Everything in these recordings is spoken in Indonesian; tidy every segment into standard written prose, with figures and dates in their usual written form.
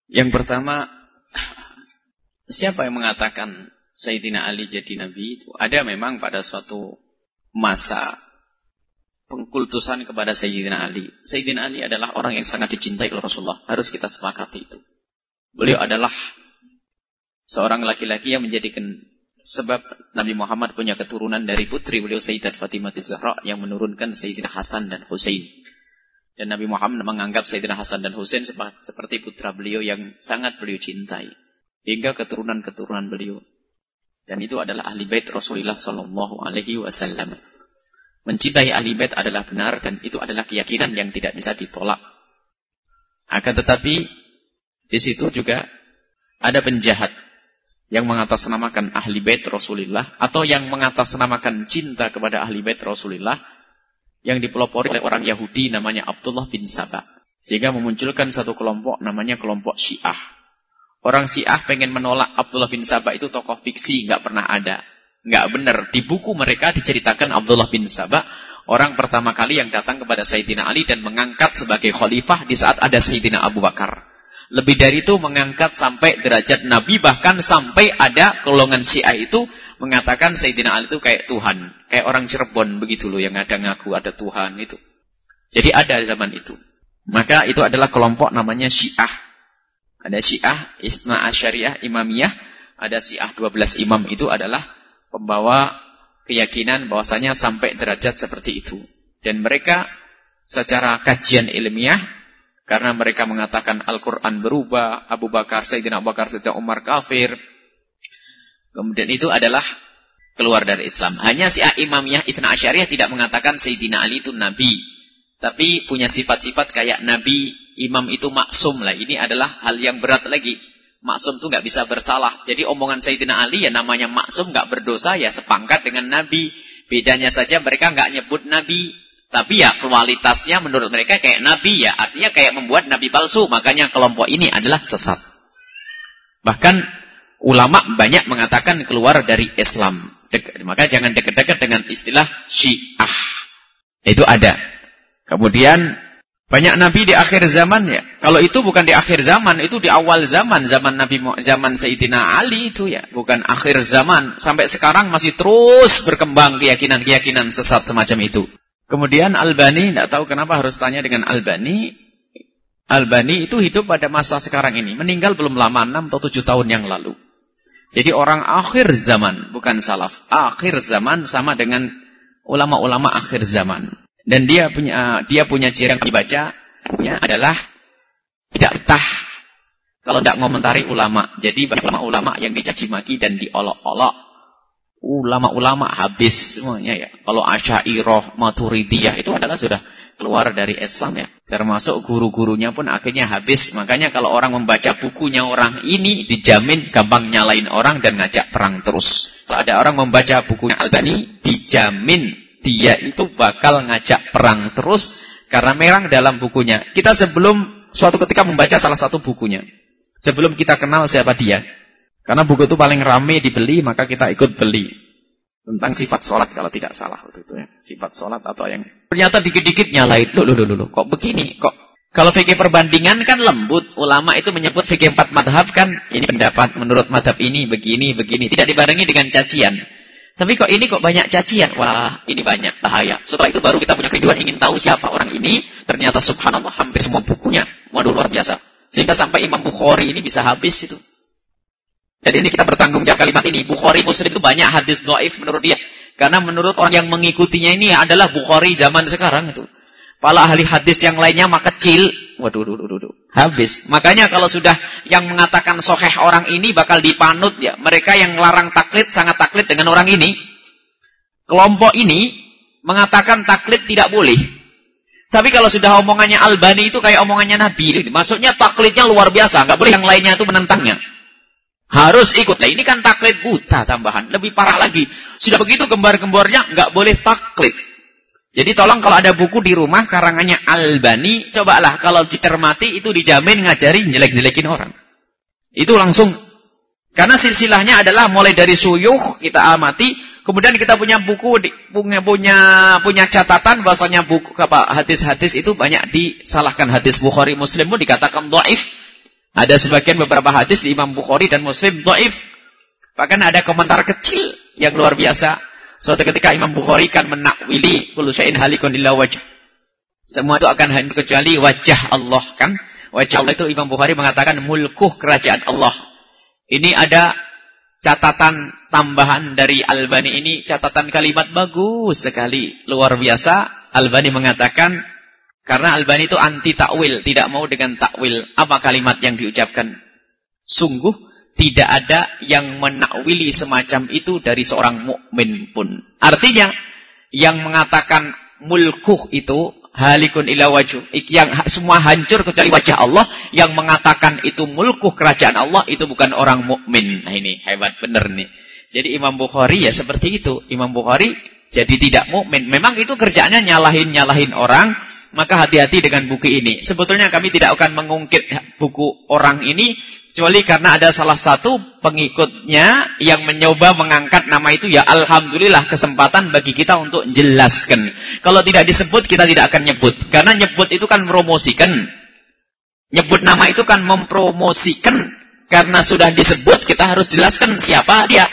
Yang pertama, siapa yang mengatakan Sayyidina Ali jadi nabi itu? Ada memang pada suatu masa pengkultusan kepada Sayyidina Ali. Sayyidina Ali adalah orang yang sangat dicintai oleh Rasulullah. Harus kita sepakati itu. Beliau adalah seorang laki-laki yang menjadikan sebab Nabi Muhammad punya keturunan dari putri beliau Sayyidat Fatimah Az-Zahra yang menurunkan Sayyidina Hasan dan Husain. Dan Nabi Muhammad menganggap Sayyidina Hasan dan Husain seperti putra beliau yang sangat beliau cintai. Hingga keturunan-keturunan beliau. Dan itu adalah ahli bait Rasulullah Sallallahu Alaihi Wasallam. Mencintai ahli bait adalah benar dan itu adalah keyakinan yang tidak bisa ditolak. Akan tetapi di situ juga ada penjahat yang mengatasnamakan ahli bait Rasulullah atau yang mengatasnamakan cinta kepada ahli bait Rasulullah yang dipelopori oleh orang Yahudi namanya Abdullah bin Saba. Sehingga memunculkan satu kelompok namanya kelompok Syiah. Orang Syiah pengen menolak Abdullah bin Saba itu tokoh fiksi, nggak pernah ada. Nggak benar. Di buku mereka diceritakan Abdullah bin Saba, orang pertama kali yang datang kepada Sayyidina Ali dan mengangkat sebagai khalifah di saat ada Sayyidina Abu Bakar. Lebih dari itu mengangkat sampai derajat Nabi, bahkan sampai ada golongan Syiah itu mengatakan Sayyidina Ali itu kayak Tuhan. Kayak orang Cirebon begitu loh, yang ada ngaku ada Tuhan itu. Jadi ada zaman itu. Maka itu adalah kelompok namanya Syiah. Ada Syiah, Isna Asyariah, Imamiyah. Ada Syiah 12 imam itu adalah pembawa keyakinan bahwasanya sampai derajat seperti itu. Dan mereka secara kajian ilmiah, karena mereka mengatakan Al-Quran berubah, Abu Bakar, Sayyidina Abu Bakar, Sayyidina Umar kafir. Kemudian itu adalah keluar dari Islam. Hanya Syiah Imamiyah Itsna Asyariyah tidak mengatakan Sayyidina Ali itu Nabi. Tapi punya sifat-sifat kayak Nabi, Imam itu maksum lah. Ini adalah hal yang berat lagi. Maksum itu nggak bisa bersalah. Jadi omongan Sayyidina Ali ya namanya maksum, nggak berdosa, ya sepangkat dengan Nabi. Bedanya saja mereka nggak nyebut Nabi. Tapi ya kualitasnya menurut mereka kayak Nabi ya. Artinya kayak membuat Nabi palsu. Makanya kelompok ini adalah sesat. Bahkan ulama banyak mengatakan keluar dari Islam. Maka jangan dekat-dekat dengan istilah Syiah. Itu ada. Kemudian banyak nabi di akhir zaman ya. Kalau itu bukan di akhir zaman, itu di awal zaman. Zaman Sayyidina Ali itu ya. Bukan akhir zaman. Sampai sekarang masih terus berkembang keyakinan-keyakinan sesat semacam itu. Kemudian Albani, tidak tahu kenapa harus tanya dengan Albani. Albani itu hidup pada masa sekarang ini. Meninggal belum lama, 6 atau 7 tahun yang lalu. Jadi orang akhir zaman, bukan salaf. Akhir zaman sama dengan ulama-ulama akhir zaman. Dan dia punya ciri yang dibaca adalah tidak betah kalau tidak ngomentari ulama. Jadi banyak ulama-ulama yang dicaci maki dan diolok-olok. Ulama-ulama habis semuanya ya. Kalau Asy'ariyah, Maturidiyah itu adalah sudah keluar dari Islam ya. Termasuk guru-gurunya pun akhirnya habis. Makanya kalau orang membaca bukunya orang ini, dijamin gampang nyalain orang dan ngajak perang terus. Kalau ada orang membaca bukunya Albani, dijamin dia itu bakal ngajak perang terus. Karena memang dalam bukunya. Kita sebelum suatu ketika membaca salah satu bukunya, sebelum kita kenal siapa dia. Karena buku itu paling rame dibeli, maka kita ikut beli. Tentang sifat sholat kalau tidak salah waktu itu ya. Sifat sholat atau yang ternyata dikit-dikit nyalain. Loh, kok begini? Kok kalau fikih perbandingan kan lembut. Ulama itu menyebut fikih 4 madhab kan. Ini pendapat menurut madhab ini, begini. Tidak dibarengi dengan cacian. Tapi kok ini kok banyak cacian? Wah, ini banyak bahaya. Setelah itu baru kita punya kerinduan ingin tahu siapa orang ini. Ternyata subhanallah hampir semua bukunya. Waduh, luar biasa. Sehingga sampai Imam Bukhari ini bisa habis itu. Jadi ini kita bertanggung jawab kalimat ini. Bukhari Muslim itu banyak hadis dhaif menurut dia. Karena menurut orang yang mengikutinya ini adalah Bukhari zaman sekarang itu. Pala ahli hadis yang lainnya mah kecil. Waduh. Habis. Makanya kalau sudah yang mengatakan sahih orang ini bakal dipanut ya. Mereka yang larang taklid sangat taklid dengan orang ini. Kelompok ini mengatakan taklid tidak boleh. Tapi kalau sudah omongannya Albani itu kayak omongannya Nabi. Maksudnya taklidnya luar biasa. Nggak boleh yang lainnya itu menentangnya. Harus ikut. Nah ini kan taklid buta tambahan. Lebih parah lagi. Sudah begitu gembar-gembornya nggak boleh taklid. Jadi tolong kalau ada buku di rumah karangannya Albani, cobalah kalau dicermati itu dijamin ngajari jelek-jelekin orang. Itu langsung. Karena silsilahnya adalah mulai dari suyukh kita amati, kemudian kita punya buku punya catatan bahwasanya buku hadis-hadis itu banyak disalahkan. Hadis Bukhari Muslim pun dikatakan dhaif. Ada sebagian beberapa hadis di Imam Bukhari dan Muslim dhaif. Bahkan ada komentar kecil yang luar biasa. Suatu ketika Imam Bukhari kan menakwili kullu syai'in halikun illa wajh. Semua itu akan hancur kecuali wajah Allah, kan? Wajah Allah itu Imam Bukhari mengatakan mulkuh kerajaan Allah. Ini ada catatan tambahan dari Albani ini, catatan kalimat bagus sekali, luar biasa. Albani mengatakan, karena Albani itu anti takwil, tidak mau dengan takwil. Apa kalimat yang diucapkan? Sungguh tidak ada yang menakwili semacam itu dari seorang mukmin pun. Artinya, yang mengatakan mulkuh itu halikun ila wajh, yang semua hancur kecuali wajah Allah, yang mengatakan itu mulkuh kerajaan Allah itu bukan orang mukmin. Nah ini hebat bener nih. Jadi Imam Bukhari ya seperti itu. Imam Bukhari jadi tidak mukmin. Memang itu kerjaannya nyalahin orang. Maka hati-hati dengan buku ini. Sebetulnya kami tidak akan mengungkit buku orang ini kecuali karena ada salah satu pengikutnya yang mencoba mengangkat nama itu, ya alhamdulillah kesempatan bagi kita untuk jelaskan. Kalau tidak disebut kita tidak akan nyebut. Karena nyebut itu kan mempromosikan. Nyebut nama itu kan mempromosikan. Karena sudah disebut kita harus jelaskan siapa dia.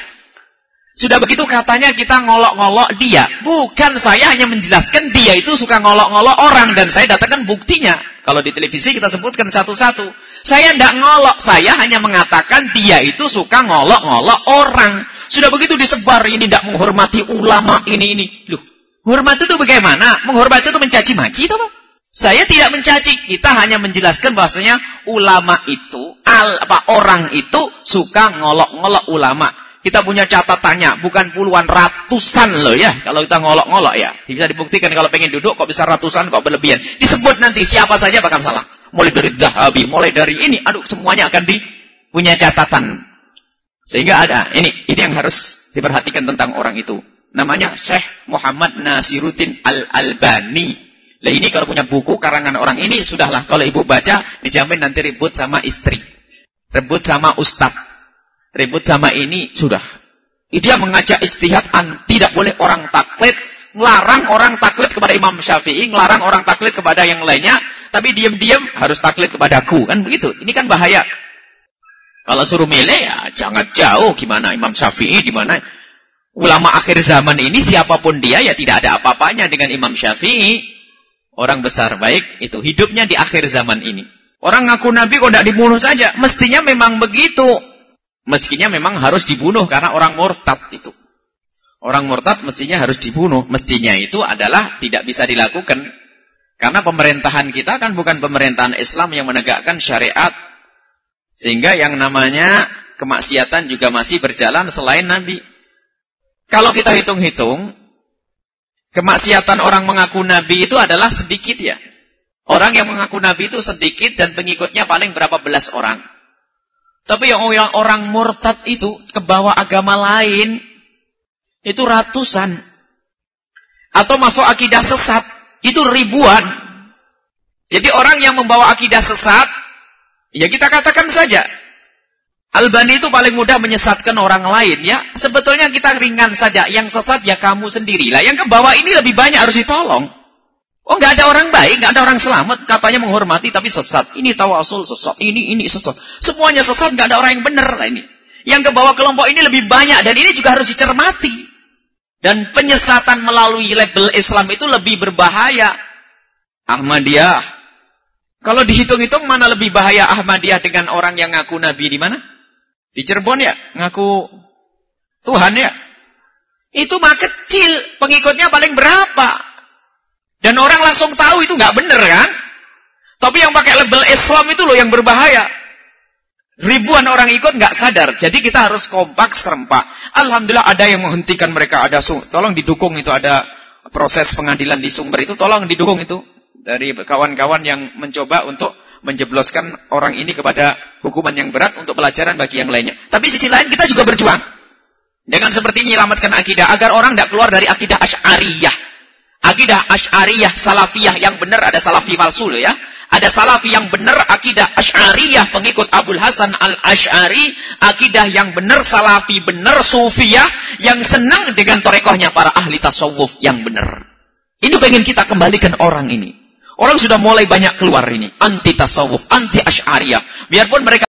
Sudah begitu katanya kita ngolok-ngolok dia. Bukan, saya hanya menjelaskan dia itu suka ngolok-ngolok orang. Dan saya datangkan buktinya. Kalau di televisi kita sebutkan satu-satu. Saya tidak ngolok. Saya hanya mengatakan dia itu suka ngolok-ngolok orang. Sudah begitu disebar. Ini tidak menghormati ulama ini. Loh, menghormati itu bagaimana? Menghormati itu mencaci maki itu apa? Saya tidak mencaci. Kita hanya menjelaskan bahwasanya ulama itu, orang itu suka ngolok-ngolok ulama. Kita punya catatannya, bukan puluhan, ratusan loh ya. Kalau kita ngolok-ngolok ya. Bisa dibuktikan kalau pengen duduk, kok bisa ratusan, kok berlebihan. Disebut nanti siapa saja bakal salah. Mulai dari Zahabi, mulai dari ini. Aduh, semuanya akan punya catatan. Sehingga ada, ini yang harus diperhatikan tentang orang itu. Namanya Syekh Muhammad Nasiruddin Al-Albani. Nah ini kalau punya buku karangan orang ini, sudahlah. Kalau ibu baca, dijamin nanti ribut sama istri. Ribut sama ustadz. Ribut sama ini, sudah. Dia mengajak ijtihad, tidak boleh orang taklid, ngelarang orang taklid kepada Imam Syafi'i, ngelarang orang taklid kepada yang lainnya, tapi diam-diam harus taklid kepadaku, kan begitu. Ini kan bahaya. Kalau suruh milih ya jangan jauh, gimana Imam Syafi'i, gimana ulama akhir zaman ini, siapapun dia ya tidak ada apa-apanya dengan Imam Syafi'i. Orang besar baik itu hidupnya di akhir zaman ini. Orang ngaku Nabi kok tidak dibunuh saja, mestinya memang begitu. Mestinya memang harus dibunuh karena orang murtad itu. Orang murtad mestinya harus dibunuh. Mestinya itu adalah tidak bisa dilakukan. Karena pemerintahan kita kan bukan pemerintahan Islam yang menegakkan syariat. Sehingga yang namanya kemaksiatan juga masih berjalan selain Nabi. Kalau kita hitung-hitung, kemaksiatan orang mengaku Nabi itu adalah sedikit ya. Orang yang mengaku Nabi itu sedikit dan pengikutnya paling berapa belas orang. Tapi yang orang murtad itu kebawa agama lain itu ratusan. Atau masuk akidah sesat itu ribuan. Jadi orang yang membawa akidah sesat, ya kita katakan saja Albani itu paling mudah menyesatkan orang lain ya. Sebetulnya kita ringan saja. Yang sesat ya kamu sendirilah. Yang kebawa ini lebih banyak harus ditolong. Oh, nggak ada orang baik, nggak ada orang selamat. Katanya menghormati, tapi sesat. Ini tawasul sesat, ini sesat. Semuanya sesat, nggak ada orang yang benar lah ini. Yang kebawa kelompok ini lebih banyak, dan ini juga harus dicermati. Dan penyesatan melalui label Islam itu lebih berbahaya. Ahmadiyah. Kalau dihitung-hitung, mana lebih bahaya Ahmadiyah dengan orang yang ngaku Nabi di mana? Di Cirebon ya? Ngaku Tuhan ya? Itu mah kecil, pengikutnya paling berapa? Dan orang langsung tahu itu nggak benar kan? Tapi yang pakai label Islam itu loh yang berbahaya. Ribuan orang ikut nggak sadar. Jadi kita harus kompak serempak. Alhamdulillah ada yang menghentikan mereka. Tolong didukung itu, ada proses pengadilan di Sumber itu. Tolong didukung itu. Dari kawan-kawan yang mencoba untuk menjebloskan orang ini kepada hukuman yang berat untuk pelajaran bagi yang lainnya. Tapi sisi lain kita juga berjuang. Dengan seperti menyelamatkan akidah. Agar orang tidak keluar dari akidah Asy'ariyah. Akidah Asy'ariyah, Salafiyah yang benar, ada Salafi palsu loh ya. Ada Salafi yang benar, akidah Asy'ariyah pengikut Abul Hasan Al-Asy'ari, akidah yang benar, Salafi benar, Sufiyah yang senang dengan torekohnya para ahli tasawuf yang benar. Ini pengen kita kembalikan orang ini. Orang sudah mulai banyak keluar ini. Anti tasawuf, anti asy'ariyah. Biarpun mereka